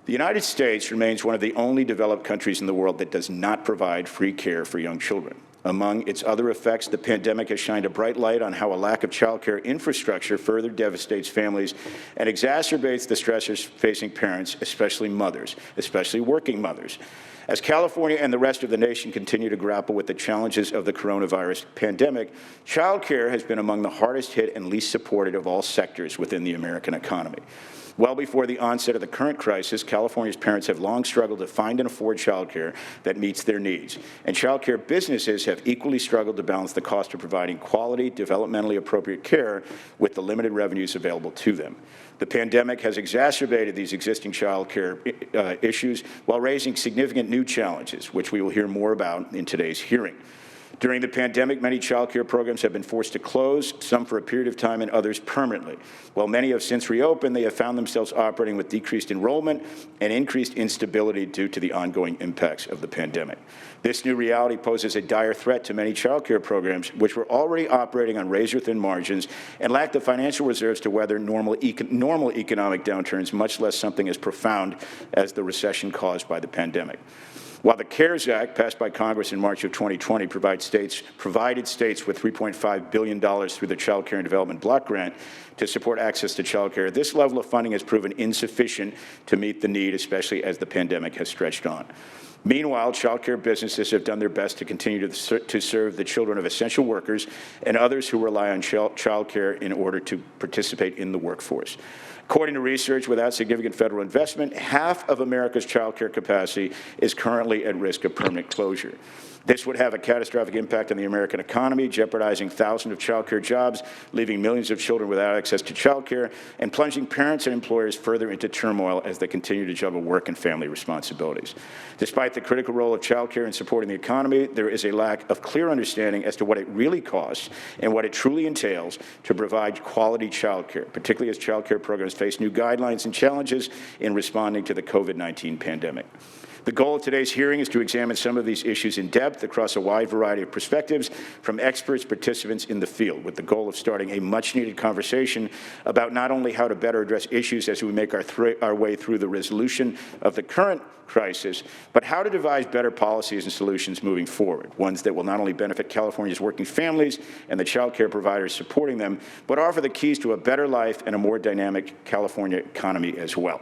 The United States remains one of the only developed countries in the world that does not provide free care for young children. Among its other effects, the pandemic has shined a bright light on how a lack of childcare infrastructure further devastates families and exacerbates the stressors facing parents, especially mothers, especially working mothers. As California and the rest of the nation continue to grapple with the challenges of the coronavirus pandemic, childcare has been among the hardest hit and least supported of all sectors within the American economy. Well before the onset of the current crisis, California's parents have long struggled to find and afford childcare that meets their needs. And childcare businesses have equally struggled to balance the cost of providing quality, developmentally appropriate care with the limited revenues available to them. The pandemic has exacerbated these existing childcare issues while raising significant new challenges, which we will hear more about in today's hearing. During the pandemic, many child care programs have been forced to close, some for a period of time and others permanently. While many have since reopened, they have found themselves operating with decreased enrollment and increased instability due to the ongoing impacts of the pandemic. This new reality poses a dire threat to many child care programs, which were already operating on razor-thin margins and lack the financial reserves to weather normal economic downturns, much less something as profound as the recession caused by the pandemic. While the CARES Act, passed by Congress in March of 2020, provided states with $3.5 billion through the Child Care and Development Block Grant to support access to child care, this level of funding has proven insufficient to meet the need, especially as the pandemic has stretched on. Meanwhile, child care businesses have done their best to continue to serve the children of essential workers and others who rely on child care in order to participate in the workforce. According to research, without significant federal investment, half of America's child care capacity is currently at risk of permanent closure. This would have a catastrophic impact on the American economy, jeopardizing thousands of child care jobs, leaving millions of children without access to child care, and plunging parents and employers further into turmoil as they continue to juggle work and family responsibilities. Despite the critical role of child care in supporting the economy, there is a lack of clear understanding as to what it really costs and what it truly entails to provide quality child care, particularly as child care programs face new guidelines and challenges in responding to the COVID-19 pandemic. The goal of today's hearing is to examine some of these issues in depth across a wide variety of perspectives from experts, participants in the field, with the goal of starting a much-needed conversation about not only how to better address issues as we make our way through the resolution of the current crisis, but how to devise better policies and solutions moving forward, ones that will not only benefit California's working families and the child care providers supporting them, but offer the keys to a better life and a more dynamic California economy as well.